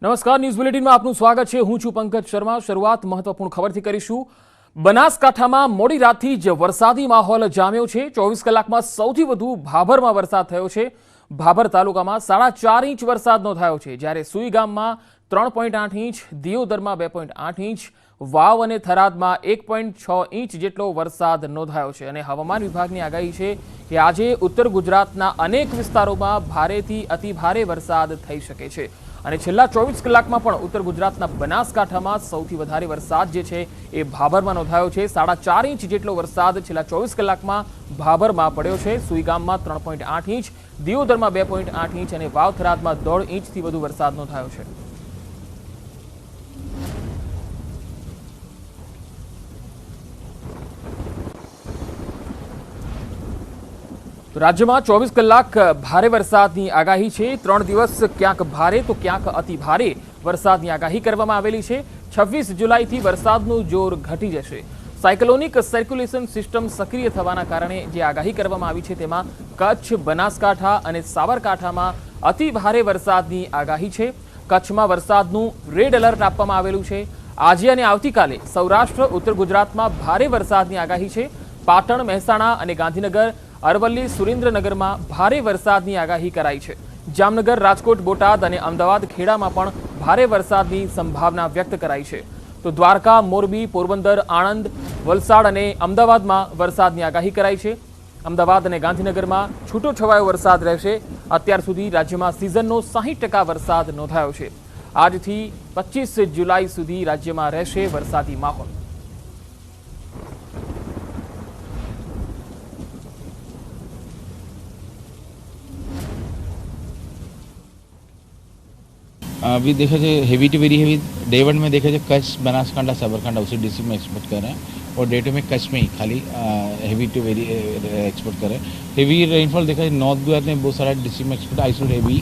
નમસ્કાર, ન્યૂઝ બુલેટિનમાં આપનું સ્વાગત છે। હું છું પંકજ શર્મા। શરૂઆત મહત્વપૂર્ણ ખબરથી કરીશું। બનાસકાંઠામાં મોડી રાતથી જ વરસાદી માહોલ જામ્યો છે। 24 કલાકમાં સૌથી વધુ ભાભરમાં વરસાદ થયો છે। ભાભર તાલુકામાં 4.5 ઇંચ વરસાદ નોંધાયો છે, જ્યારે સુઈ ગામમાં 3.8 ઇંચ, દિયોદરમાં 2.8 ઇંચ, વાવ અને થરાદમાં 1.6 ઇંચ જેટલો વરસાદ નોંધાયો છે। અને હવામાન વિભાગની આગાહી છે કે આજે ઉત્તર ગુજરાતના અનેક વિસ્તારોમાં ભારેથી અતિભારે વરસાદ થઈ શકે છે। અને છેલ્લા 24 કલાકમાં પણ ઉત્તર ગુજરાતના બનાસકાંઠામાં સૌથી વધારે વરસાદ જે છે એ ભાભરમાં નોંધાયો છે। 4.5 ઇંચ જેટલો વરસાદ છેલ્લા 24 કલાકમાં ભાભરમાં પડ્યો છે। સુઈ ગામમાં 3.8 ઇંચ, દિયોદરમાં 2.8 ઇંચ અને વાવ થરાદમાં 1.5 ઇંચથી વધુ વરસાદ નોંધાયો છે। રાજ્યમાં 24 કલાક ભારે વરસાદની આગાહી છે। 3 દિવસ ક્યાંક ભારે તો ક્યાંક અતિ ભારે વરસાદની આગાહી કરવામાં આવેલી છે। 26 જુલાઈથી વરસાદનું જોર ઘટી જશે। સાયક્લોનિક સર્ક્યુલેશન સિસ્ટમ સક્રિય થવાના કારણે જે આગાહી કરવામાં આવી છે તેમાં કચ્છ, બનાસકાંઠા અને સાબરકાંઠામાં અતિ ભારે વરસાદની આગાહી છે। કચ્છમાં વરસાદનું રેડ એલર્ટ આપવામાં આવેલું છે। આજે અને આવતીકાલે સૌરાષ્ટ્ર, ઉત્તર ગુજરાતમાં ભારે વરસાદની આગાહી છે। પાટણ, મહેસાણા અને ગાંધીનગર, અરવલ્લી, સુરેન્દ્રનગરમાં ભારે વરસાદની આગાહી કરાઈ છે। જામનગર, રાજકોટ, બોટાદ અને અમદાવાદ, ખેડામાં પણ ભારે વરસાદની સંભાવના વ્યક્ત કરાઈ છે। તો દ્વારકા, મોરબી, પોરબંદર, આણંદ, વલસાડ અને અમદાવાદમાં વરસાદની આગાહી કરાઈ છે। અમદાવાદ અને ગાંધીનગરમાં છૂટો છવાયો વરસાદ રહેશે। અત્યાર સુધી રાજ્યમાં સિઝનનો 60% વરસાદ નોંધાયો છે। આજથી 25 જુલાઈ સુધી રાજ્યમાં રહેશે વરસાદી માહોલ। अभी देखा जाए heavy to very heavy day one में देखा जाए कच्छ, बनासकांठा, साबरकांठा उसी डिस्ट्रिक्ट में एक्सपोर्ट कर रहे हैं और डे टू में कच्छ में ही खाली हेवी टू वेरी एक्सपोर्ट कर रहे हैं। हेवी रेनफॉल देखा जाए नॉर्थ गुजरात में बहुत सारा डिस्ट्रिक्ट में export isolate heavy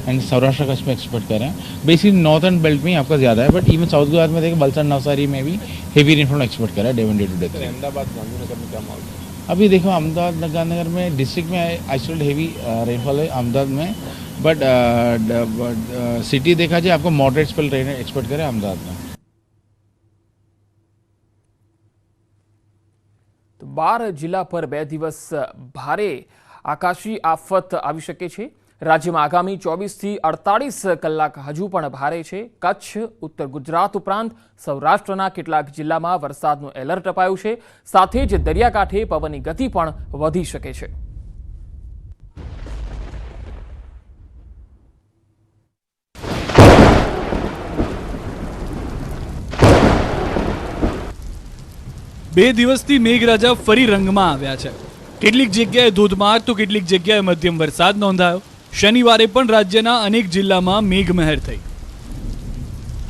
and Saurashtra Kutch में एक्सपोर्ट कर रहे हैं। बेसिकली नॉर्थन बेल्ट में आपका ज़्यादा है, बट इवन साउथ गुजरात में देखिए वलसाड, नवसारी में भी हेवी रेनफॉल एक्सपोर्ट कर रहा है day one day two day. Ahmedabad, Gandhinagar में क्या माहौल है? अभी देखो अहमदाबाद, गांधीनगर में डिस्ट्रिक्ट में आइसोलेट हेवी रेनफॉल है अहमदाबाद में, बट सिटी देखा जाए आपको मॉडरेट स्पेल रेन एक्सपेक्ट करें अहमदाबाद में। તો 12 જિલ્લા પર 2 દિવસ ભારે આકાશી આફત આવી શકે છે। રાજ્યમાં આગામી 24 થી 48 કલાક હજુ પણ ભારે છે। કચ્છ, ઉત્તર ગુજરાત ઉપરાંત સૌરાષ્ટ્રના કેટલાક જિલ્લામાં વરસાદનું એલર્ટ અપાયું છે। સાથે જ દરિયાકાંઠે પવનની ગતિ પણ વધી શકે છે। બે દિવસથી મેઘરાજા ફરી રંગમાં આવ્યા છે। કેટલીક જગ્યાએ ધોધમાર તો કેટલીક જગ્યાએ મધ્યમ વરસાદ નોંધાયો। શનિવારે પણ રાજ્યના અનેક જિલ્લામાં મેઘમહેર થઈ।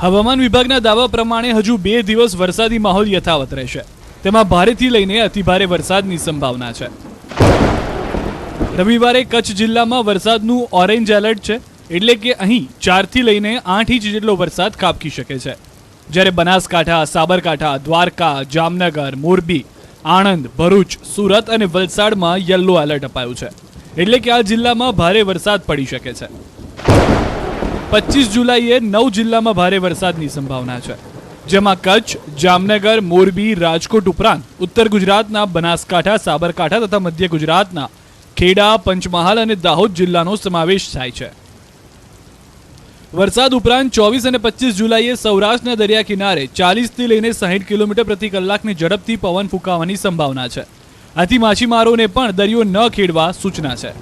હવામાન વિભાગના દાવા પ્રમાણે હજુ 2 દિવસ વરસાદી માહોલ યથાવત રહેશે। તેમાં ભારેથી લઈને અતિભારે વરસાદની સંભાવના છે। રવિવારે કચ્છ જિલ્લામાં વરસાદનું ઓરેન્જ એલર્ટ છે, એટલે કે અહીં 4 થી લઈને 8 ઇંચ જેટલો વરસાદ ખાબકી શકે છે। જ્યારે બનાસકાંઠા, સાબરકાંઠા, દ્વારકા, જામનગર, મોરબી, આણંદ, ભરૂચ, સુરત અને વલસાડમાં યલો એલર્ટ અપાયું છે, એટલે કે આ જિલ્લામાં ભારે વરસાદ પડી શકે છે। 25 જુલાઈએ 9 જિલ્લામાં ભારે વરસાદની સંભાવના છે, જેમાં કચ્છ, જામનગર, મોરબી, રાજકોટ ઉપરાંત ઉત્તર ગુજરાતના બનાસકાંઠા, સાબરકાંઠા તથા મધ્ય ગુજરાતના ખેડા, પંચમહાલ અને દાહોદ જિલ્લાનો સમાવેશ થાય છે। વરસાદ ઉપરાંત 24 અને 25 જુલાઈએ સૌરાષ્ટ્રના દરિયા કિનારે 40 થી લઈને 60 કિલોમીટર પ્રતિ કલાકની ઝડપથી પવન ફૂંકાવાની સંભાવના છે। આથી માછીમારોને પણ દરિયો ન ખેડવા સૂચના છે।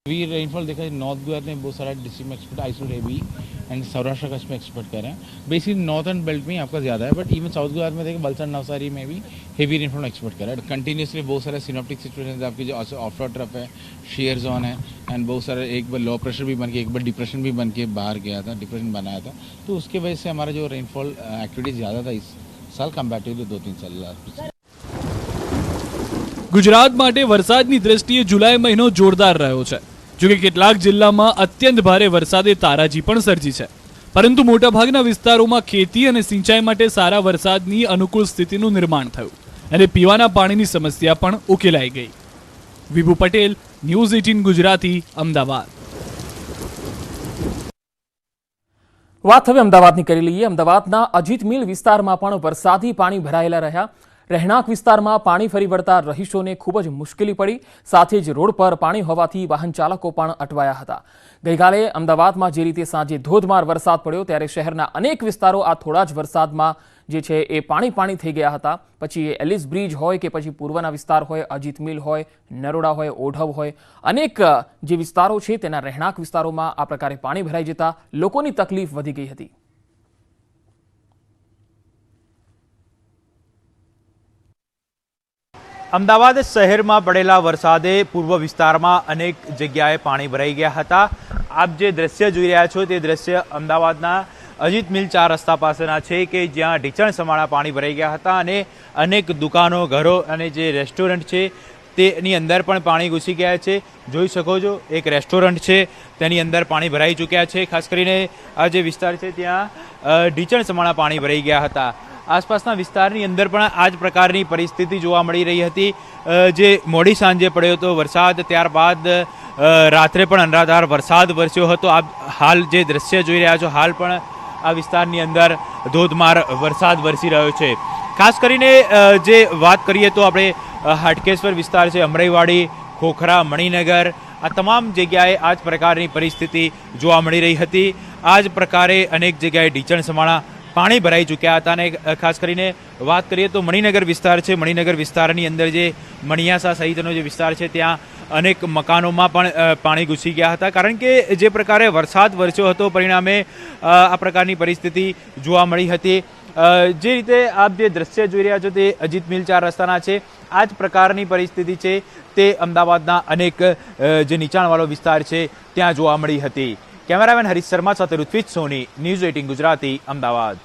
हेवी रेनफॉल देखा जाए नॉर्थ गुजरात में बहुत सारा डिस्ट्रिक्ट में export isolate heavy and Saurashtra Kutch में एक्सपोर्ट कर रहे हैं। बेसिकली नॉर्थन बेल्ट में आपका ज़्यादा है, बट इवन साउथ गुजरात में देखिए वलसाड, नवसारी में भी हेवी रेनफॉल एक्सपोर्ट कर रहा है। कंटिन्यूसली बहुत सारे सिनोप्टिक सिचुएशन आपकी जो ऑफ रोड ट्रफ है, शेयर जोन है एंड बहुत सारे एक बार लो प्रेशर भी बन के एक बार डिप्रेशन भी बन के बाहर गया था, डिप्रेशन बनाया था। तो उसके वजह से हमारा जो रेनफॉल एक्टिविटी ज़्यादा था इस साल कंपेरेटिवली 2-3 साल। ગુજરાત માટે વરસાદની દ્રષ્ટિએ જુલાઈ મહિનો જોરદાર રહ્યો છે। જોકે કેટલાક જિલ્લામાં અત્યંત ભારે વરસાદે તારાજી પણ સર્જી છે, પરંતુ મોટાભાગના વિસ્તારોમાં ખેતી અને સિંચાઈ માટે સારા વરસાદની અનુકૂળ સ્થિતિનું નિર્માણ થયું અને પીવાના પાણીની સમસ્યા પણ ઉકેલાઈ ગઈ। વિભુ પટેલ, ન્યૂઝ 18 ગુજરાતી, અમદાવાદ। વાત હવે અમદાવાદની કરી લઈએ. અમદાવાદના અજીત મિલ વિસ્તારમાં પણ વરસાદી પાણી ભરાયેલા રહ્યા. રહેણાંક વિસ્તારમાં પાણી ફરી વળતા રહીશોને ખૂબ જ મુશ્કેલી પડી. સાથે જ રોડ પર પાણી હોવાથી વાહન ચાલકો પણ અટવાયા હતા. ગઈકાલે અમદાવાદમાં જે રીતે સાંજે ધોધમાર વરસાદ પડ્યો ત્યારે શહેરના અનેક વિસ્તારો આ થોડા જ વરસાદમાં જે છે એ પાણી થઈ ગયા હતા. પછી એ એલિસ બ્રિજ હોય કે પછી પૂર્વના વિસ્તાર હોય, અજીત મિલ હોય, નરોડા હોય, ઓઢવ હોય, અનેક જે વિસ્તારો છે તેના રહેણાંક વિસ્તારોમાં આ પ્રકારે પાણી ભરાઈ જતા લોકોની તકલીફ વધી ગઈ હતી. અમદાવાદ શહેરમાં પડેલા વરસાદે પૂર્વ વિસ્તારમાં અનેક જગ્યાએ પાણી ભરાઈ ગયા હતા. આપ જે દ્રશ્ય જોઈ રહ્યા છો તે દ્રશ્ય અમદાવાદના અજીત મિલ 4 રસ્તા પાસેના છે કે જ્યાં ઢીચણ સમાણા પાણી ભરાઈ ગયા હતા અને અનેક દુકાનો, ઘરો અને જે રેસ્ટોરન્ટ છે તેની અંદર પણ પાણી ઘૂસી ગયા છે. જોઈ શકો છો એક રેસ્ટોરન્ટ છે તેની અંદર પાણી ભરાઈ ચૂક્યા છે. ખાસ કરીને આ જે વિસ્તાર છે ત્યાં ઢીચણ સમાણા પાણી ભરાઈ ગયા હતા. આસપાસના વિસ્તારની અંદર પણ આ જ પ્રકારની પરિસ્થિતિ જોવા મળી રહી હતી. જે મોડી સાંજે પડ્યો હતો વરસાદ, ત્યારબાદ રાત્રે પણ અનરાધાર વરસાદ વરસ્યો હતો. આપ હાલ જે દ્રશ્ય જોઈ રહ્યા છો, હાલ પણ આ વિસ્તારની અંદર ધોધમાર વરસાદ વરસી રહ્યો છે. ખાસ કરીને જે વાત કરીએ તો આપણે હાટકેશ્વર વિસ્તાર છે, અમરાઈવાડી, ખોખરા, મણિનગર, આ તમામ જગ્યાએ આ જ પ્રકારની પરિસ્થિતિ જોવા મળી રહી હતી. આ જ પ્રકારે અનેક જગ્યાએ ઢીચણ સમાણા પાણી ભરાઈ ચૂક્યા હતા. અને ખાસ કરીને વાત કરીએ તો મણિનગર વિસ્તાર છે, મણિનગર વિસ્તારની અંદર જે મણિયાસા સહિતનો જે વિસ્તાર છે ત્યાં અનેક મકાનોમાં પણ પાણી ઘૂસી ગયા હતા. કારણ કે જે પ્રકારે વરસાદ વરસ્યો હતો પરિણામે આ પ્રકારની પરિસ્થિતિ જોવા મળી હતી. જે રીતે આપ જે દ્રશ્ય જોઈ રહ્યા છો તે અજીત મિલ 4 રસ્તાના છે. આ જ પ્રકારની પરિસ્થિતિ છે તે અમદાવાદના અનેક જે નીચાણવાળો વિસ્તાર છે ત્યાં જોવા મળી હતી. કેમેરામેન હરીશ શર્મા સાથે ઋત્વિજ સોની, ન્યૂઝ 18 ગુજરાતી, અમદાવાદ.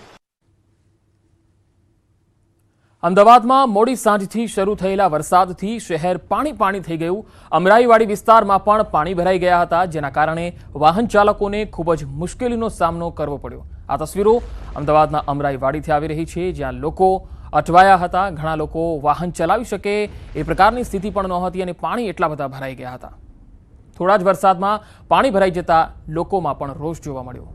અમદાવાદમાં મોડી સાંજથી શરૂ થયેલા વરસાદથી શહેર પાણી થઈ ગયું. અમરાઈવાડી વિસ્તારમાં પણ પાણી ભરાઈ ગયા હતા, જેના કારણે વાહન ચાલકોને ખૂબ જ મુશ્કેલીનો સામનો કરવો પડ્યો. આ તસવીરો અમદાવાદના અમરાઈવાડીથી આવી રહી છે, જ્યાં લોકો અટવાયા હતા. ઘણા લોકો વાહન ચલાવી શકે એ પ્રકારની સ્થિતિ પણ નહોતી અને પાણી એટલા બધા ભરાઈ ગયા હતા. થોડા જ વરસાદમાં પાણી ભરાઈ જતા લોકોમાં પણ રોષ જોવા મળ્યો.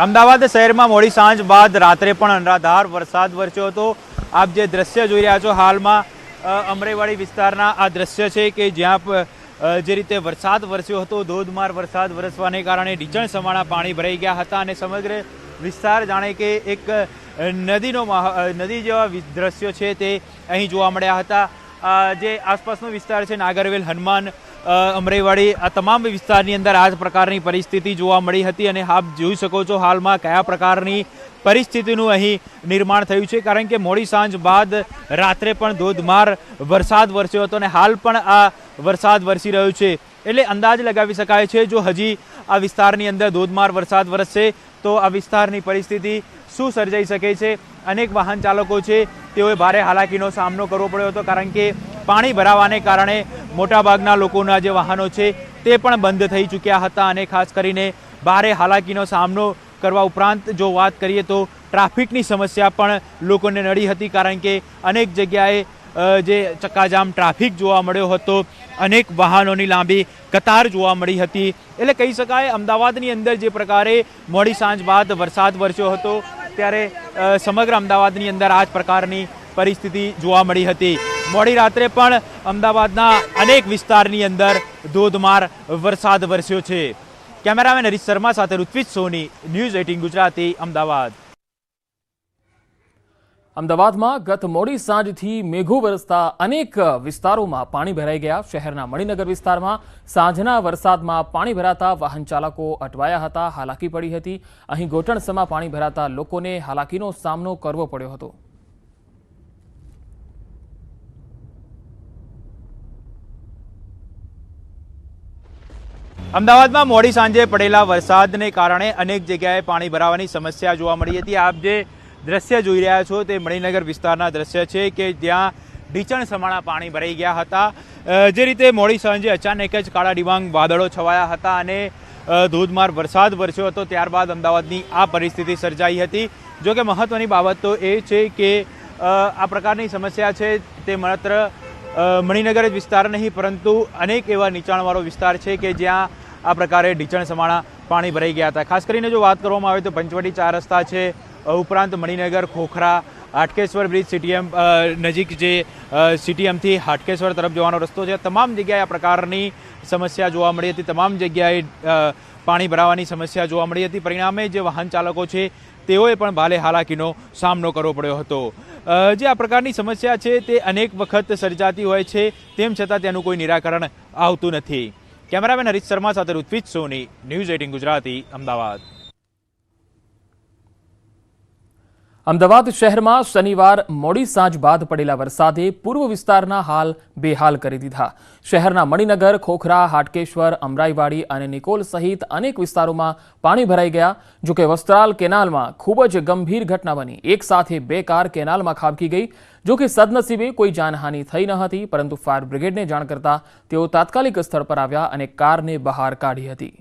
અમદાવાદ શહેરમાં મોડી સાંજ બાદ રાત્રે પણ અનરાધાર વરસાદ વરસ્યો હતો. આપ જે દ્રશ્ય જોઈ રહ્યા છો હાલમાં અમરાઈવાડી વિસ્તારના આ દ્રશ્ય છે કે જ્યાં જે રીતે વરસાદ વરસ્યો હતો, ધોધમાર વરસાદ વરસવાને કારણે ઢીચણ સમાણા પાણી ભરાઈ ગયા હતા અને સમગ્ર વિસ્તાર જાણે કે એક નદી જેવા દ્રશ્યો છે તે અહીં જોવા મળ્યા હતા. જે આસપાસનો વિસ્તાર છે, નાગરવેલ, હનુમાન, અમરાઈવાડી, આ તમામ વિસ્તારની અંદર આ જ પ્રકારની પરિસ્થિતિ જોવા મળી હતી. અને આપ જોઈ શકો છો હાલમાં કયા પ્રકારની પરિસ્થિતિનું અહીં નિર્માણ થયું છે. કારણ કે મોડી સાંજ બાદ રાત્રે પણ ધોધમાર વરસાદ વરસ્યો હતો અને હાલ પણ આ વરસાદ વરસી રહ્યો છે. એટલે અંદાજ લગાવી શકાય છે જો હજી આ વિસ્તારની અંદર ધોધમાર વરસાદ વરસશે તો આ વિસ્તારની પરિસ્થિતિ શું સર્જાઈ શકે છે. અનેક વાહન ચાલકો છે તેઓએ ભારે હાલાકીનો સામનો કરવો પડ્યો હતો, કારણ કે પાણી ભરાવાને કારણે મોટાભાગના લોકોના જે વાહનો છે તે પણ બંધ થઈ ચૂક્યા હતા. અને ખાસ કરીને ભારે હાલાકીનો સામનો કરવા ઉપરાંત જો વાત કરીએ તો ટ્રાફિકની સમસ્યા પણ લોકોને નડી હતી, કારણ કે અનેક જગ્યાએ જે ચક્કાજામ ટ્રાફિક જોવા મળ્યો હતો, અનેક વાહનોની લાંબી કતાર જોવા મળી હતી. એટલે કહી શકાય અમદાવાદની અંદર જે પ્રકારે મોડી સાંજ બાદ વરસાદ વરસ્યો હતો ત્યારે સમગ્ર અમદાવાદની અંદર આ જ પ્રકારની પરિસ્થિતિ જોવા મળી હતી. મોડી રાત્રે પણ અમદાવાદના અનેક વિસ્તારની અંદર ધોધમાર વરસાદ વરસ્યો છે. કેમેરામેન હરીશ શર્મા સાથે ઋત્વિજ સોની, ન્યૂઝ 18 ગુજરાતી, અમદાવાદ. અમદાવાદમાં ગત મોડી સાંજથી મેઘો વરસતા અનેક વિસ્તારોમાં પાણી ભરાઈ ગયા. શહેરના મણિનગર વિસ્તારમાં સાંજના વરસાદમાં પાણી ભરાતા વાહન ચાલકો અટવાયા હતા, હાલાકી પડી હતી. અહીં ઘોટણસમાં પાણી ભરાતા લોકોને હાલાકીનો સામનો કરવો પડ્યો હતો. અમદાવાદમાં મોડી સાંજે પડેલા વરસાદને કારણે અનેક જગ્યાએ પાણી ભરાવાની સમસ્યા જોવા મળી હતી. આપ જે દ્રશ્ય જોઈ રહ્યા છો તે મણિનગર વિસ્તારના દ્રશ્ય છે કે જ્યાં ઢીચણ સમાણા પાણી ભરાઈ ગયા હતા. જે રીતે મોડી સાંજે અચાનક જ કાળા ડિબાંગ વાદળો છવાયા હતા અને ધોધમાર વરસાદ વરસ્યો હતો, ત્યારબાદ અમદાવાદની આ પરિસ્થિતિ સર્જાઈ હતી. જો કે મહત્વની બાબત તો એ છે કે આ પ્રકારની સમસ્યા છે તે માત્ર મણિનગર વિસ્તાર નહીં પરંતુ અનેક એવા નીચાણવાળો વિસ્તાર છે કે જ્યાં આ પ્રકારે ઢીચણ સમાણા પાણી ભરાઈ ગયા હતા. ખાસ કરીને જો વાત કરવામાં આવે તો પંચવટી 4 રસ્તા છે, ઉપરાંત મણિનગર, ખોખરા, હાટકેશ્વર બ્રિજ, સીટીએમ નજીક જે સીટીએમથી હાટકેશ્વર તરફ જવાનો રસ્તો છે, તમામ જગ્યાએ આ પ્રકારની સમસ્યા જોવા મળી હતી. તમામ જગ્યાએ પાણી ભરાવાની સમસ્યા જોવા મળી હતી. પરિણામે જે વાહન ચાલકો છે તેઓએ પણ ભારે હાલાકીનો સામનો કરવો પડ્યો હતો. જે આ પ્રકારની સમસ્યા છે તે અનેક વખત સર્જાતી હોય છે, તેમ છતાં તેનું કોઈ નિરાકરણ આવતું નથી. કેમેરામેન હરીશ શર્મા સાથે ઋત્વિજ સોની, ન્યૂઝ 18 ગુજરાતી, અમદાવાદ. અમદાવાદ શહેરમાં શનિવાર મોડી સાંજ બાદ પડેલા વરસાદે પૂર્વ વિસ્તારના હાલ બેહાલ કરી દીધા. શહેરના મણિનગર, ખોખરા, હાટકેશ્વર, અમરાઈવાડી અને નિકોલ સહિત અનેક વિસ્તારોમાં પાણી ભરાઈ ગયા. જોકે વસ્ત્રાલ કેનાલમાં ખૂબ જ ગંભીર ઘટના બની. એક સાથે 2 કાર કેનાલમાં ખાબકી ગઈ. જોકે સદનસીબે કોઈ જાનહાનિ થઈ ન હતી, પરંતુ ફાયર બ્રિગેડને જાણ કરતા તેઓ તાત્કાલિક સ્થળ પર આવ્યા અને કારને બહાર કાઢી હતી.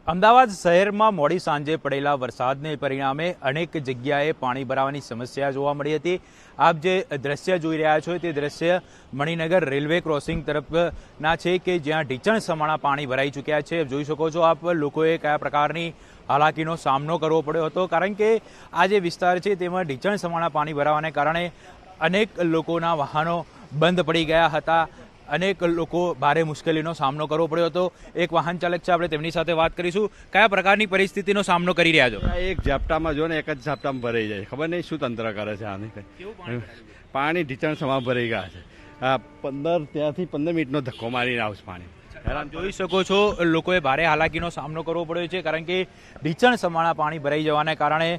અમદાવાદ શહેરમાં મોડી સાંજે પડેલા વરસાદને પરિણામે અનેક જગ્યાએ પાણી ભરાવાની સમસ્યા જોવા મળી હતી. આપ જે દ્રશ્ય જોઈ રહ્યા છો તે દ્રશ્ય મણિનગર રેલવે ક્રોસિંગ તરફના છે કે જ્યાં ઢીચણ સમાણા પાણી ભરાઈ ચૂક્યા છે. જોઈ શકો છો આપ લોકોએ કયા પ્રકારની હાલાકીનો સામનો કરવો પડ્યો હતો, કારણ કે આ જે વિસ્તાર છે તેમાં ઢીચણ સમાણા પાણી ભરાવાને કારણે અનેક લોકોના વાહનો બંધ પડી ગયા હતા. અનેક લોકો ભારે મુશ્કેલીનો સામનો કરવો પડ્યો હતો. એક વાહન ચાલક છે, આપણે તેમની સાથે વાત કરીશું. કયા પ્રકારની પરિસ્થિતિનો સામનો કરી રહ્યા છો? એક ઝાપટામાં જો ને એક જ ઝાપટામાં ભરાઈ જાય, ખબર નહીં શું તંત્ર કરે છે આને. પાણી ઢીચણ સમા ભરાઈ ગયા છે. 15 મિનિટનો ધક્કો મારીને આવશે પાણી. જોઈ શકો છો લોકોએ ભારે હાલાકીનો સામનો કરવો પડ્યો છે, કારણ કે ઢીચણ સમાણા પાણી ભરાઈ જવાને કારણે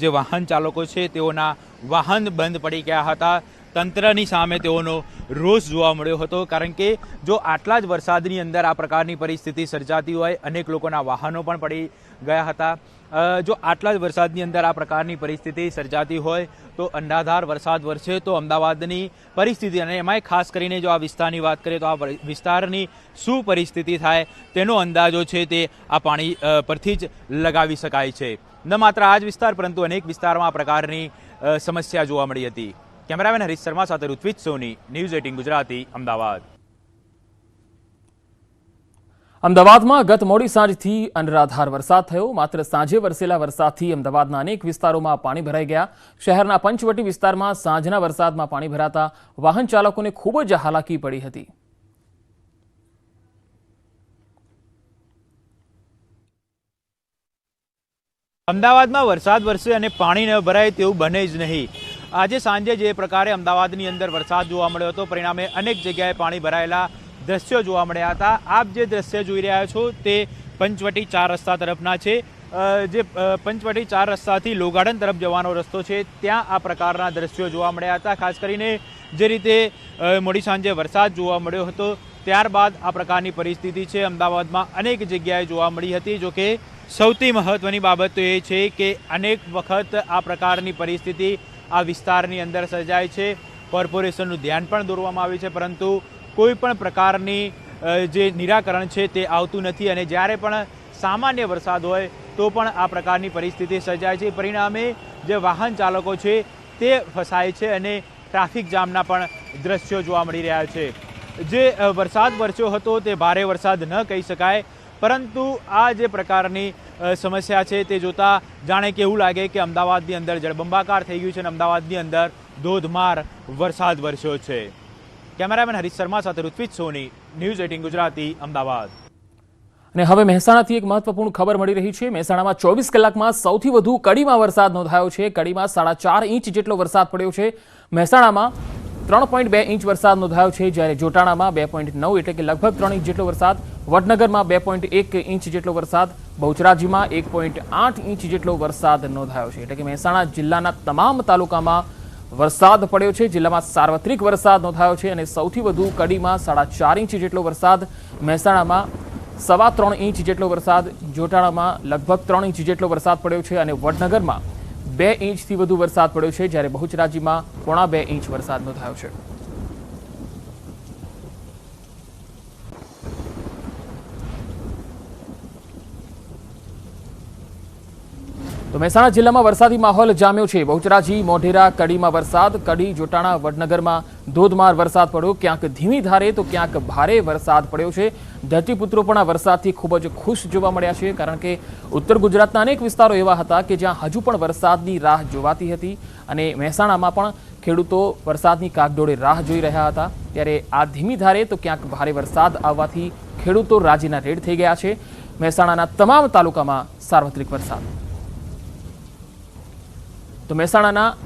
જે વાહન ચાલકો છે તેઓના વાહન બંધ પડી ગયા હતા. તંત્રની સામે તેઓનો રોષ જોવા મળ્યો હતો, કારણ કે જો આટલા જ વરસાદની અંદર આ પ્રકારની પરિસ્થિતિ સર્જાતી હોય, અનેક લોકોના વાહનો પણ પડી ગયા હતા. જો આટલા જ વરસાદની અંદર આ પ્રકારની પરિસ્થિતિ સર્જાતી હોય તો અંધાધાર વરસાદ વરસે તો અમદાવાદની પરિસ્થિતિ, અને એમાંય ખાસ કરીને જો આ વિસ્તારની વાત કરીએ તો આ વિસ્તારની શું પરિસ્થિતિ થાય તેનો અંદાજો છે તે આ પાણી પરથી જ લગાવી શકાય છે. ન માત્ર આ જ વિસ્તાર પરંતુ અનેક વિસ્તારમાં આ પ્રકારની સમસ્યા જોવા મળી હતી. કેમેરામેન હરીશ શર્મા સાથે ઋત્વિજ સોની, ન્યૂઝ 18 ગુજરાતી, અમદાવાદ. અમદાવાદમાં ગત મોડી સાંજથી અનરાધાર વરસાદ થયો. માત્ર સાંજે વરસેલા વરસાદથી અમદાવાદના અનેક વિસ્તારોમાં પાણી ભરાઈ ગયા. શહેરના પંચવટી વિસ્તારમાં સાંજના વરસાદમાં પાણી ભરાતા વાહન ચાલકોને ખૂબ જ હાલાકી પડી હતી. અમદાવાદમાં વરસાદ વરસે અને પાણી ન ભરાય તેવું બને જ નહીં. આજે સાંજે જે પ્રકારે અમદાવાદની અંદર વરસાદ જોવા મળ્યો હતો, પરિણામે અનેક જગ્યાએ પાણી ભરાયેલા દ્રશ્યો જોવા મળ્યા હતા. આપ જે દ્રશ્ય જોઈ રહ્યા છો તે પંચવટી 4 રસ્તા તરફના છે. જે પંચવટી 4 રસ્તાથી લો ગાર્ડન તરફ જવાનો રસ્તો છે, ત્યાં આ પ્રકારના દ્રશ્યો જોવા મળ્યા હતા. ખાસ કરીને જે રીતે મોડી સાંજે વરસાદ જોવા મળ્યો હતો ત્યારબાદ આ પ્રકારની પરિસ્થિતિ છે અમદાવાદમાં અનેક જગ્યાએ જોવા મળી હતી. જોકે સૌથી મહત્વની બાબત તો એ છે કે અનેક વખત આ પ્રકારની પરિસ્થિતિ આ વિસ્તારની અંદર સર્જાય છે. કોર્પોરેશનનું ધ્યાન પણ દોરવામાં આવ્યું છે, પરંતુ કોઈ પણ પ્રકારની જે નિરાકરણ છે તે આવતું નથી. અને જ્યારે પણ સામાન્ય વરસાદ હોય તો પણ આ પ્રકારની પરિસ્થિતિ સર્જાય છે. પરિણામે જે વાહન ચાલકો છે તે ફસાય છે અને ટ્રાફિક જામના પણ દ્રશ્યો જોવા મળી રહ્યા છે. જે વરસાદ વરસ્યો હતો તે ભારે વરસાદ ન કહી શકાય, પરંતુ આ જે પ્રકારની સમસ્યા છે તે જોતા જાણે કે એવું લાગે કે અમદાવાદની અંદર જળબંબાકાર થઈ ગયું છે અને અમદાવાદની અંદર ધોધમાર વરસાદ વરસ્યો છે. કેમેરામેન હરીશ શર્મા સાથે ઋત્વિજ સોની, ન્યૂઝ 18 ગુજરાતી, અમદાવાદ. અને હવે મહેસાણાથી એક મહત્વપૂર્ણ ખબર મળી રહી છે. મહેસાણામાં 24 કલાકમાં સૌથી વધુ કડીમાં વરસાદ નોંધાયો છે. કડીમાં 4.5 ઇંચ જેટલો વરસાદ પડ્યો છે. મહેસાણામાં 3.2 ઇંચ વરસાદ નોંધાયો છે, જ્યારે જોટાણામાં 2.9 એટલે કે લગભગ 3 ઇંચ જેટલો વરસાદ, વડનગરમાં 2.1 ઇંચ જેટલો વરસાદ, બહુચરાજીમાં 1.8 ઇંચ જેટલો વરસાદ નોંધાયો છે. એટલે કે મહેસાણા જિલ્લાના તમામ તાલુકામાં વરસાદ પડ્યો છે. જિલ્લામાં સાર્વત્રિક વરસાદ નોંધાયો છે અને સૌથી વધુ કડીમાં 4.5 ઇંચ જેટલો વરસાદ, મહેસાણામાં 3.25 ઇંચ જેટલો વરસાદ, જોટાણામાં લગભગ 3 ઇંચ જેટલો વરસાદ પડ્યો છે અને વડનગરમાં 2 ઇંચથી વધુ વરસાદ પડ્યો છે, જ્યારે બહુચરાજીમાં 1.25 ઇંચ વરસાદ નોંધાયો છે. તો મહેસાણા જિલ્લામાં વરસાદી માહોલ જામ્યો છે. બહુચરાજી, મોઢેરા, કડીમાં વરસાદ. કડી, જોટાણા, વડનગરમાં ધોધમાર વરસાદ પડ્યો. ક્યાંક ધીમી ધારે તો ક્યાંક ભારે વરસાદ પડ્યો છે. ધરતીપુત્રો પણ આ વરસાદથી ખૂબ જ ખુશ જોવા મળ્યા છે, કારણ કે ઉત્તર ગુજરાતના અનેક વિસ્તારો એવા હતા કે જ્યાં હજુ પણ વરસાદની રાહ જોવાતી હતી અને મહેસાણામાં પણ ખેડૂતો વરસાદની કાગડોળે રાહ જોઈ રહ્યા હતા. ત્યારે આ ધીમી ધારે તો ક્યાંક ભારે વરસાદ આવવાથી ખેડૂતો રાજીના રેડ થઈ ગયા છે. મહેસાણાના તમામ તાલુકામાં સાર્વત્રિક વરસાદ. તો મહેસાણાના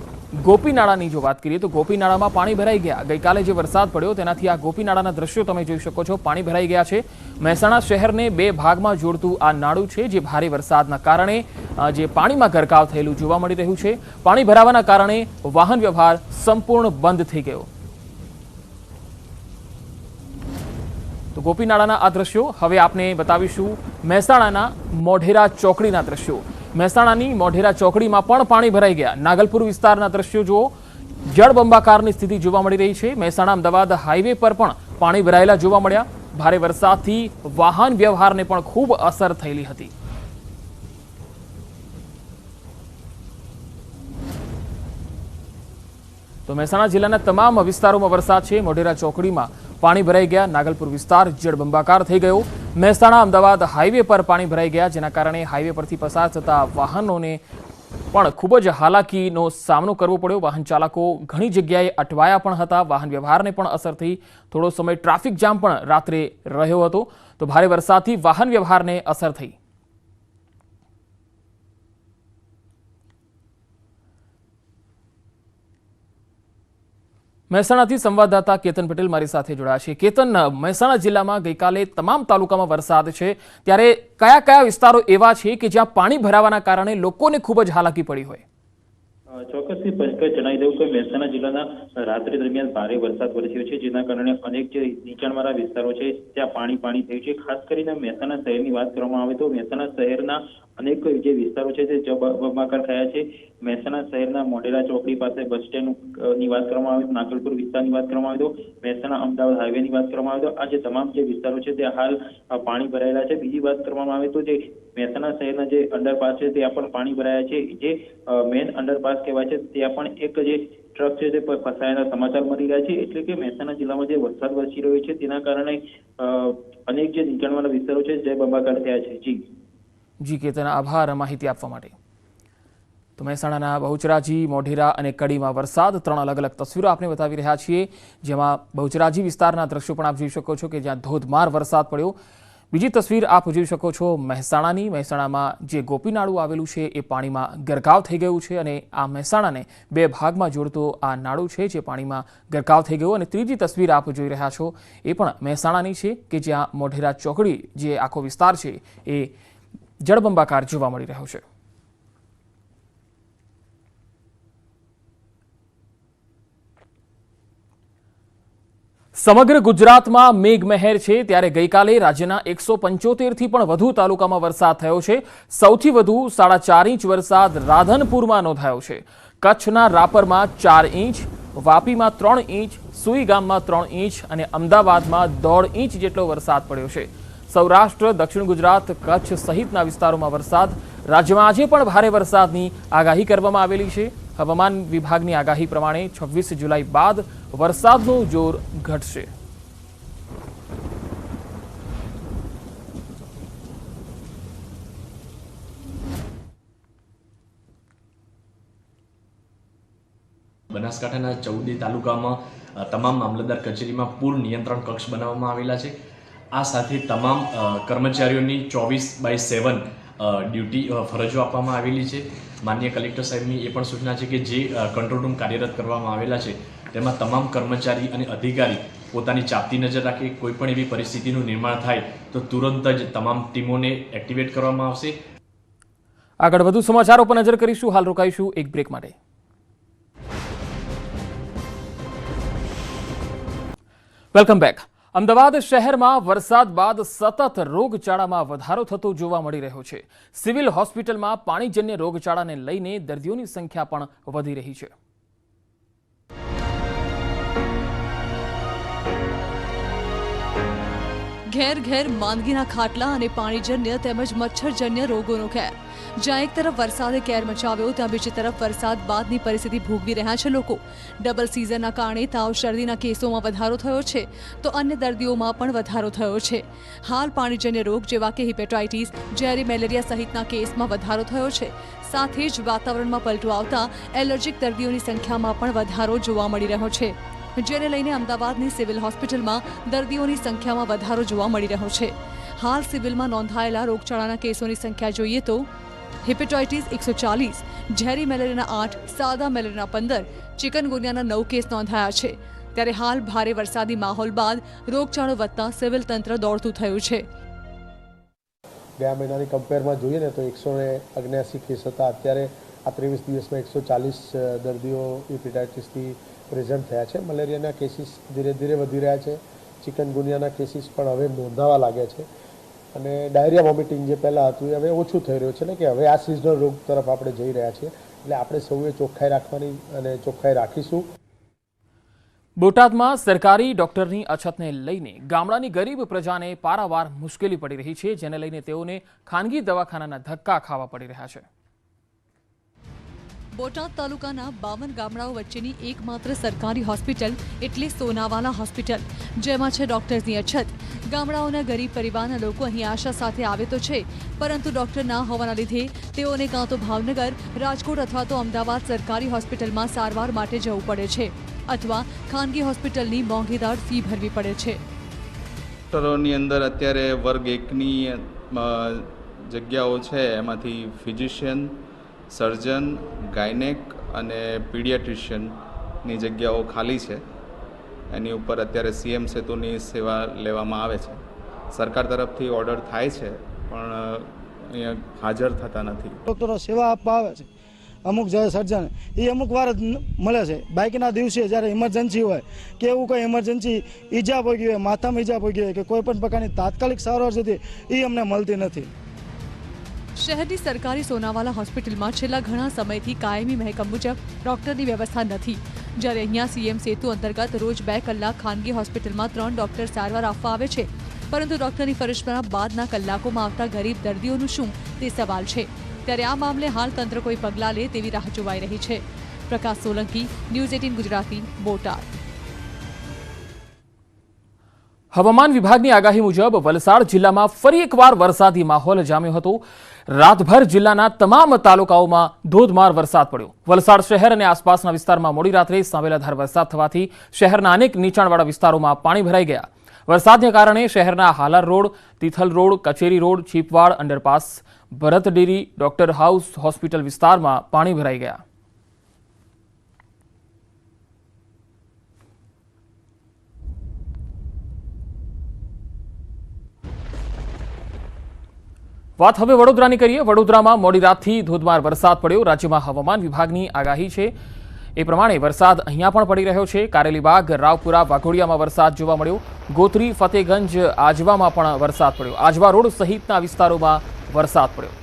ગોપીનાળાની જો વાત કરીએ તો ગોપીનાળામાં પાણી ભરાઈ ગયા. ગઈકાલે જે વરસાદ પડ્યો તેનાથી આ ગોપીનાળાના દ્રશ્યો તમે જોઈ શકો છો. પાણી ભરાઈ ગયા છે. મહેસાણા શહેરને બે ભાગમાં જોડતું આ નાળું છે, જે ભારે વરસાદના કારણે જે પાણીમાં ગરકાવ થયેલું જોવા મળી રહ્યું છે. પાણી ભરાવાના કારણે વાહન વ્યવહાર સંપૂર્ણ બંધ થઈ ગયો. તો ગોપીનાળાના આ દ્રશ્યો હવે આપને બતાવીશું મહેસાણાના મોઢેરા ચોકડીના દ્રશ્યો. મહેસાણાની મોઢેરા ચોકડીમાં પણ પાણી ભરાઈ ગયા. નાગલપુર વિસ્તારના દ્રશ્યો જુઓ. જળબંબાકારની સ્થિતિ જોવા મળી રહી છે. મહેસાણા અમદાવાદ હાઈવે પર પણ પાણી ભરાયેલા જોવા મળ્યા. ભારે વરસાદથી વાહન વ્યવહારને પણ ખૂબ અસર થયેલી હતી. તો મહેસાણા જિલ્લાના તમામ વિસ્તારોમાં વરસાદ છે. મોઢેરા ચોકડીમાં પાણી ભરાઈ ગયા. નાગલપુર વિસ્તાર જળબંબાકાર થઈ ગયો. મહેસાણા અમદાવાદ હાઈવે પર પાણી ભરાઈ ગયા, જેના કારણે હાઈવે પરથી પસાર થતા વાહનોને પણ ખૂબ જ હાલાકીનો સામનો કરવો પડ્યો. વાહન ચાલકો ઘણી જગ્યાએ અટવાયા પણ હતા. વાહન વ્યવહારને પણ અસર થઈ. થોડો સમય ટ્રાફિક જામ પણ રાત્રે રહ્યો હતો. તો ભારે વરસાદથી વાહન વ્યવહારને અસર થઈ. મહેસાણાથી સંવાદદાતા કેતન પટેલ મારી સાથે જોડાયા છે. કેતન, મહેસાણા જિલ્લામાં ગઈકાલે તમામ તાલુકામાં વરસાદ છે, ત્યારે કયા કયા વિસ્તારો એવા છે કે જ્યાં પાણી ભરાવાના કારણે લોકોને ખૂબ જ હાલાકી પડી હોય? ચોક્કસથી પંકજ જણાવી દઉં કે મહેસાણા જિલ્લાના રાત્રિ દરમિયાન ભારે વરસાદ વરસ્યો છે, જેના કારણે અનેક જે નીચાણવાળા વિસ્તારો છે ત્યાં પાણી થયું છે. ખાસ કરીને મહેસાણા શહેરની વાત કરવામાં આવે તો મહેસાણા શહેરના અનેક જે વિસ્તારો છે તે જળબંબાકાર થયા છે. મહેસાણા શહેરના મોઢેરા ચોકડી પાસે બસ સ્ટેન્ડની વાત કરવામાં આવે તો, નાગલપુર વિસ્તારની વાત કરવામાં આવે તો, મહેસાણા અમદાવાદ હાઈવેની વાત કરવામાં આવે તો, આ જે તમામ જે વિસ્તારો છે તે હાલ પાણી ભરાયેલા છે. બીજી વાત કરવામાં આવે તો જે મહેસાણા શહેરના જે અંડરપાસ છે ત્યાં પણ પાણી ભરાયા છે. જે મેન અંડરપાસ કહેવાય છે ત્યાં પણ એક જે ટ્રક છે તે ફસાયાના સમાચાર મળી રહ્યા છે. એટલે કે મહેસાણા જિલ્લામાં જે વરસાદ વરસી રહ્યો છે તેના કારણે અનેક જે નીચાણવાળા વિસ્તારો છે જે બંબાકાર થયા છે. જી કેતન, આભાર માહિતી આપવા માટે. તો મહેસાણાના બહુચરાજી, મોઢેરા અને કડીમાં વરસાદ. 3 અલગ અલગ તસવીરો આપણે બતાવી રહ્યા છીએ, જેમાં બહુચરાજી વિસ્તારના દ્રશ્યો પણ આપ જોઈ શકો છો કે જ્યાં ધોધમાર વરસાદ પડ્યો. બીજી તસવીર આપ જોઈ શકો છો મહેસાણાની. મહેસાણામાં જે ગોપીનાળું આવેલું છે એ પાણીમાં ગરકાવ થઈ ગયું છે અને આ મહેસાણાને બે ભાગમાં જોડતો આ નાળું છે જે પાણીમાં ગરકાવ થઈ ગયું. અને ત્રીજી તસવીર આપ જોઈ રહ્યા છો એ પણ મહેસાણાની છે કે જ્યાં મોઢેરા ચોકડી જે આખો વિસ્તાર છે એ જળબંબાકાર જોવા મળી રહ્યો છે. સમગ્ર ગુજરાતમાં મેઘમહેર છે, ત્યારે ગઈકાલે રાજ્યના 175થી પણ વધુ તાલુકામાં વરસાદ થયો છે. સૌથી વધુ 4.5 ઇંચ વરસાદ રાધનપુરમાં નોંધાયો છે. કચ્છના રાપરમાં 4 ઇંચ, વાપીમાં 3 ઇંચ, સુઈગામમાં 3 ઇંચ અને અમદાવાદમાં 1.5 ઇંચ જેટલો વરસાદ પડ્યો છે. સૌરાષ્ટ્ર, દક્ષિણ ગુજરાત, કચ્છ સહિતના વિસ્તારોમાં વરસાદ. રાજ્યમાં આજે પણ ભારે વરસાદની આગાહી કરવામાં આવેલી છે. હવામાન વિભાગની આગાહી પ્રમાણે 26 જુલાઈ બાદ વરસાદનું જોર ઘટશે. બનાસકાંઠાના 14 તાલુકામાં તમામ મામલતદાર કચેરીમાં પૂર નિયંત્રણ કક્ષ બનાવવામાં આવેલા છે. આ સાથે તમામ કર્મચારીઓની 24/7 ડ્યુટી ફરજો આપવામાં આવેલી છે. માનનીય કલેક્ટર સાહેબની એ પણ સૂચના છે કે જે કંટ્રોલ રૂમ કાર્યરત કરવામાં આવેલા છે તેમાં તમામ કર્મચારી અને અધિકારી પોતાની ચાપતી નજર રાખે. કોઈ પણ એવી પરિસ્થિતિનું નિર્માણ થાય તો તુરંત જ તમામ ટીમોને એક્ટિવેટ કરવામાં આવશે. આગળ વધુ સમાચારો પર નજર કરીશું. હાલ રોકાઈશું એક બ્રેક માટે. Welcome back. અમદાવાદ શહેરમાં વરસાદ બાદ સતત રોગચાળામાં વધારો થતો જોવા મળી રહ્યો છે. સિવિલ હોસ્પિટલમાં પાણીજન્ય રોગચાળાને લઈને દર્દીઓની સંખ્યા પણ વધી રહી છે. ઘેર ઘેર માંદગીના ખાટલા અને પાણીજન્ય તેમજ મચ્છરજન્ય રોગોનો કેર. જ્યાં એક તરફ વરસાદે કેર મચાવ્યો ત્યાં બીજી તરફ વરસાદ બાદની પરિસ્થિતિ ભોગવી રહ્યા છે લોકો. ડબલ સિઝનના કારણે તાવ શરદીના કેસોમાં વધારો થયો છે તો અન્ય દર્દીઓમાં પણ વધારો થયો છે. હાલ પાણીજન્ય રોગ જેવા કે હિપેટાઇટિસ, ઝેરી મેલેરિયા સહિતના કેસમાં વધારો થયો છે. સાથે જ વાતાવરણમાં પલટો આવતા એલર્જીક દર્દીઓની સંખ્યામાં પણ વધારો જોવા મળી રહ્યો છે. જેને લઈને અમદાવાદની સિવિલ હોસ્પિટલમાં દર્દીઓની સંખ્યામાં વધારો જોવા મળી રહ્યો છે. હાલ સિવિલમાં નોંધાયેલા રોગચાળાના કેસોની સંખ્યા જોઈએ તો હિપેટાઇટિસ 140, ઝેરી મેલેરિયાના 8, સાદા મેલેરિયાના 15, ચિકનગુનિયાના 9 કેસ નોંધાયા છે. ત્યારે હાલ ભારે વરસાદી માહોલ બાદ રોગચાળો વધતા સિવિલ તંત્ર દોડતું થયું છે. ગયા મહિનાની કમ્પેરમાં જોઈએ ને તો 179 કેસ હતા. અત્યારે આ 23 દિવસમાં 140 દર્દીઓ હિપેટાઇટિસથી પ્રેઝન્ટ થયા છે. મલેરિયાના કેસીસ ધીરે ધીરે વધી રહ્યા છે. ચિકનગુનિયાના કેસીસ પણ હવે નોંધાવા લાગ્યા છે અને ડાયરિયા વોમિટિંગ જે પહેલાં હતું એ હવે ઓછું થઈ રહ્યું છે ને કે હવે આ સિઝનલ રોગ તરફ આપણે જઈ રહ્યા છીએ. એટલે આપણે સૌએ ચોખ્ખાઈ રાખવાની અને ચોખ્ખાઈ રાખીશું. બોટાદમાં સરકારી ડોક્ટરની અછતને લઈને ગામડાની ગરીબ પ્રજાને પારાવાર મુશ્કેલી પડી રહી છે, જેને લઈને તેઓને ખાનગી દવાખાનાના ધક્કા ખાવા પડી રહ્યા છે. બોટાદ તાલુકાના 52 ગામડાઓ વચ્ચેની એકમાત્ર સરકારી હોસ્પિટલ એટલે સોનાવાલા હોસ્પિટલ, જેમાં છે ડોક્ટર્સની અછત. ગામડાઓના ગરીબ પરિવારના લોકો અહીં આશા સાથે આવે તો છે, પરંતુ ડોક્ટર ના હોવાના લીધે તેઓને કાં તો ભાવનગર, રાજકોટ અથવા તો અમદાવાદ સરકારી હોસ્પિટલમાં સારવાર માટે જવું પડે છે અથવા ખાનગી હોસ્પિટલની મોંઘીદાર ફી ભરવી પડે છે. ડોક્ટરોની અંદર અત્યારે વર્ગ 1ની જગ્યાઓ છે, એમાંથી ફિઝિશિયન, સર્જન, ગાયનેક અને પીડિયાટ્રિશિયનની જગ્યાઓ ખાલી છે. એની ઉપર અત્યારે CM સેતુની સેવા લેવામાં આવે છે. સરકાર તરફથી ઓર્ડર થાય છે પણ અહીંયા હાજર થતા નથી. ડૉક્ટરો સેવા આપવા આવે છે, અમુક જ્યારે સર્જન એ અમુક વાર જ મળે છે. બાઇકના દિવસે જ્યારે ઇમરજન્સી હોય કે એવું કોઈ ઇમરજન્સી ઈજા પડી હોય, માથામાં ઈજા પડી હોય કે કોઈ પણ પ્રકારની તાત્કાલિક સારવાર છે એ અમને મળતી નથી. શહેરની સરકારી સોનાવાલા હોસ્પિટલમાં છેલ્લા ઘણા સમયથી કાયમી મહેકમ મુજબ ડોક્ટરની વ્યવસ્થા નથી. જ્યારે અહીંયા CM સેતુ અંતર્ગત રોજ 2 કલાક ખાનગી હોસ્પિટલમાં 3 ડોક્ટર સારવાર આપવા આવે છે, પરંતુ ડોક્ટરની ફરજ બાદના કલાકોમાં આવતા ગરીબ દર્દીઓનું શું તે સવાલ છે. ત્યારે આ મામલે હાલ તંત્ર કોઈ પગલાં લે તેવી રાહ જોવાઈ રહી છે. પ્રકાશ સોલંકી, ન્યૂઝ 18 ગુજરાતી, બોટાદ. હવામાન વિભાગની આગાહી મુજબ વલસાડ જિલ્લામાં ફરી એકવાર વરસાદી માહોલ જામ્યો હતો. રાતભર જિલ્લાના તમામ તાલુકાઓમાં ધોધમાર વરસાદ પડ્યો. વલસાડ શહેર અને આસપાસના વિસ્તારમાં મોડી રાત્રે સાવેલાધાર વરસાદ થવાથી શહેરના અનેક નીચાણવાળા વિસ્તારોમાં પાણી ભરાઈ ગયા. વરસાદને કારણે શહેરના હાલાર રોડ, તિથલ રોડ, કચેરી રોડ, છીપવાડ અંડરપાસ, ભરત ડેરી, ડોક્ટર હાઉસ હોસ્પિટલ વિસ્તારમાં પાણી ભરાઈ ગયા. વાત હવે વડોદરાની કરીએ. વડોદરામાં મોડી રાતથી ધોધમાર વરસાદ પડ્યો. રાજ્યમાં હવામાન વિભાગની આગાહી છે એ પ્રમાણે વરસાદ અહીંયા પણ પડી રહ્યો છે. કારેલીબાગ, રાવપુરા, વાઘોડિયામાં વરસાદ જોવા મળ્યો. ગોત્રી, ફતેગંજ, આજવામાં પણ વરસાદ પડ્યો. આજવા રોડ સહિતના વિસ્તારોમાં વરસાદ પડ્યો.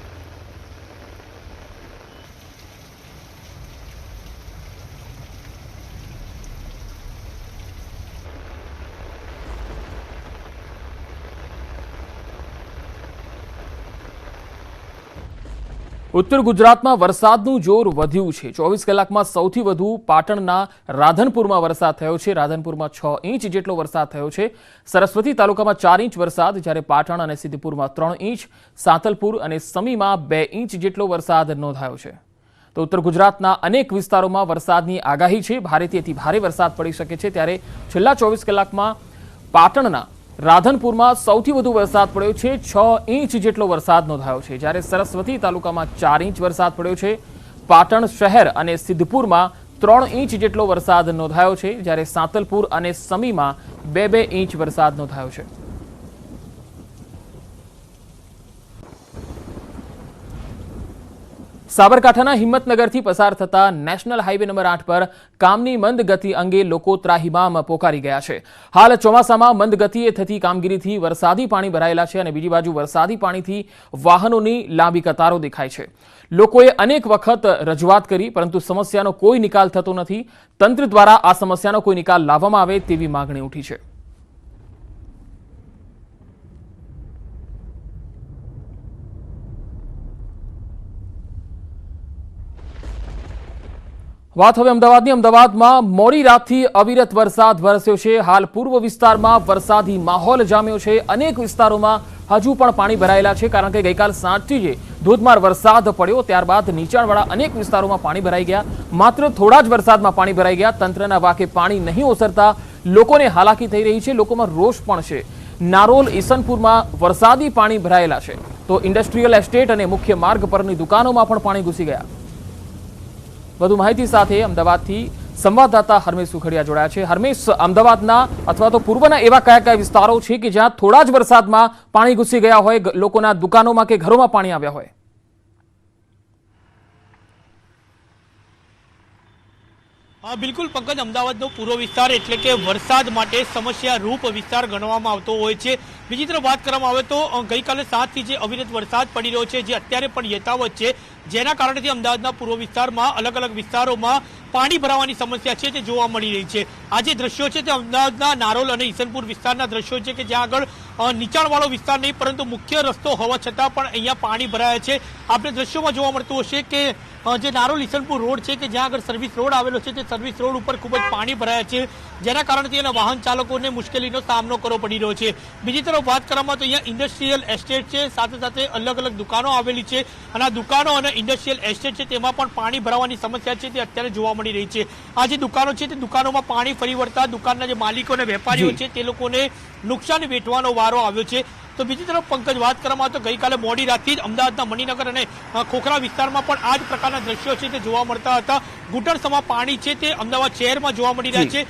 ઉત્તર ગુજરાતમાં વરસાદનું જોર વધ્યું છે. 24 કલાકમાં સૌથી વધુ પાટણના રાધનપુરમાં વરસાદ થયો છે. રાધનપુરમાં 6 ઇંચ જેટલો વરસાદ થયો છે. સરસ્વતી તાલુકામાં 4 ઇંચ વરસાદ, જ્યારે પાટણ અને સિદ્ધપુરમાં 3 ઇંચ, સાંતલપુર અને સમીમાં 2 ઇંચ જેટલો વરસાદ નોંધાયો છે. તો ઉત્તર ગુજરાતના અનેક વિસ્તારોમાં વરસાદની આગાહી છે. ભારેથી અતિ ભારે વરસાદ પડી શકે છે. ત્યારે છેલ્લા 24 કલાકમાં પાટણના રાધનપુરમાં સૌથી વધુ વરસાદ પડ્યો છે. 6 ઇંચ જેટલો વરસાદ નોંધાયો છે, જ્યારે સરસ્વતી તાલુકામાં 4 ઇંચ વરસાદ પડ્યો છે. પાટણ શહેર અને સિદ્ધપુરમાં 3 ઇંચ જેટલો વરસાદ નોંધાયો છે, જ્યારે સાંતલપુર અને સમીમાં 2 ઇંચ વરસાદ નોંધાયો છે. સાબરકાંઠાના હિંમતનગરથી પસાર થતા નેશનલ હાઈવે નંબર 8 પર કામની મંદ ગતિ અંગે લોકો ત્રાહિમામ પોકારી ગયા છે. હાલ ચોમાસામાં મંદ ગતિએ થતી કામગીરીથી વરસાદી પાણી ભરાયેલા છે અને બીજી બાજુ વરસાદી પાણીથી વાહનોની લાંબી કતારો દેખાય છે. લોકોએ અનેક વખત રજૂઆત કરી, પરંતુ સમસ્યાનો કોઈ નિકાલ થતો નથી. તંત્ર દ્વારા આ સમસ્યાનો કોઈ નિકાલ લાવવામાં આવે તેવી માંગણી ઉઠી છે. વાત હવે અમદાવાદની. અમદાવાદમાં મોડી રાતથી અવિરત વરસાદ વરસ્યો છે. હાલ પૂર્વ વિસ્તારમાં વરસાદી માહોલ જામ્યો છે. અનેક વિસ્તારોમાં હજુ પણ પાણી ભરાયેલા છે, કારણ કે ગઈકાલ સાંજથી જે ધોધમાર વરસાદ પડ્યો ત્યારબાદ નીચાણવાળા અનેક વિસ્તારોમાં પાણી ભરાઈ ગયા. માત્ર થોડા જ વરસાદમાં પાણી ભરાઈ ગયા. તંત્રના વાકે પાણી નહીં ઓસરતા લોકોને હાલાકી થઈ રહી છે. લોકોમાં રોષ પણ છે. નારોલ ઈસનપુરમાં વરસાદી પાણી ભરાયેલા છે, તો ઇન્ડસ્ટ્રીયલ એસ્ટેટ અને મુખ્ય માર્ગ પરની દુકાનોમાં પણ પાણી ઘૂસી ગયા. વધુ માહિતી સાથે અમદાવાદથી સંવાદદાતા હરમેશ સુખડિયા જોડાયા છે. હરમેશ, અમદાવાદના અથવા તો પૂર્વના એવા કયા કયા વિસ્તારો છે કે જ્યાં થોડા જ વરસાદમાં પાણી ઘૂસી ગયા હોય, લોકોના દુકાનોમાં કે ઘરોમાં પાણી આવ્યા હોય? બિલકુલ પંકજ, અમદાવાદનો પૂર્વ વિસ્તાર એટલે કે વરસાદ માટે સમસ્યા રૂપ વિસ્તાર ગણવામાં આવતો હોય છે. બીજી તરફ વાત કરવામાં આવે તો ગઈકાલે 7 થી જે અવિરત વરસાદ પડી રહ્યો છે, જે અત્યારે પણ યથાવત છે, જેના કારણેથી અમદાવાદના પૂર્વ વિસ્તારમાં અલગ અલગ વિસ્તારોમાં પાણી ભરાવાની સમસ્યા છે તે જોવા મળી રહી છે. આ જે દ્રશ્યો છે તે અમદાવાદના નારોલ અને ઈસનપુર વિસ્તારના દ્રશ્યો છે કે જ્યાં આગળ નીચાણવાળો વિસ્તાર નહીં પરંતુ મુખ્ય રસ્તો હોવા છતાં પણ અહીંયા પાણી ભરાયા છે. આપણે દ્રશ્યોમાં જોવા મળતું હશે કે જે નારોલ ઈસનપુર રોડ છે કે જ્યાં આગળ સર્વિસ રોડ આવેલો છે, તે સર્વિસ રોડ ઉપર ખૂબ જ પાણી ભરાયા છે, જેના કારણથી એના વાહન ચાલકોને મુશ્કેલીનો સામનો કરવો પડી રહ્યો છે. બીજી તરફ વાત કરવામાં તો અહીંયા ઇન્ડસ્ટ્રીયલ એસ્ટેટ છે, સાથે સાથે અલગ અલગ દુકાનો આવેલી છે, અને આ દુકાનો અને ઇન્ડસ્ટ્રીયલ એસ્ટેટ છે તેમાં પણ પાણી ભરાવાની સમસ્યા છે તે અત્યારે જોવા મળી રહી છે. આ જે દુકાનો છે તે દુકાનોમાં પાણી ફરી વળતા દુકાનના જે માલિકો અને વેપારીઓ છે તે લોકોને નુકસાન વેઠવાનો વારો આવ્યો છે. તો બીજી તરફ પંકજ, વાત કરવામાં તો ગઈકાલે મોડી રાતથી જ અમદાવાદના મણિનગર અને ખોખરા વિસ્તારમાં પણ આ જ પ્રકારના દ્રશ્યો છે તે જોવા મળતા હતા. ઘૂંટણસમા પાણી છે તે અમદાવાદ શહેરમાં જોવા મળી રહ્યા છે.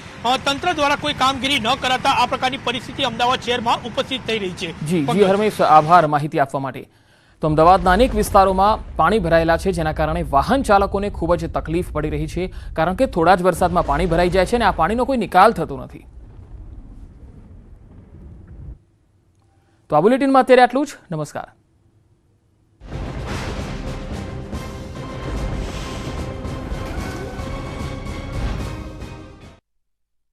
તંત્ર દ્વારા કોઈ કામગીરી ન કરાતા આ પ્રકારની પરિસ્થિતિ અમદાવાદ શહેરમાં ઉપસ્થિત થઈ રહી છે. જી હરમેશ, આભાર માહિતી આપવા માટે. તો અમદાવાદના અનેક વિસ્તારોમાં પાણી ભરાયેલા છે, જેના કારણે વાહન ચાલકોને ખૂબ જ તકલીફ પડી રહી છે, કારણ કે થોડા જ વરસાદમાં પાણી ભરાઈ જાય છે અને આ પાણીનો કોઈ નિકાલ થતો નથી. તો આ બુલેટિનમાં અત્યારે આટલું જ. નમસ્કાર.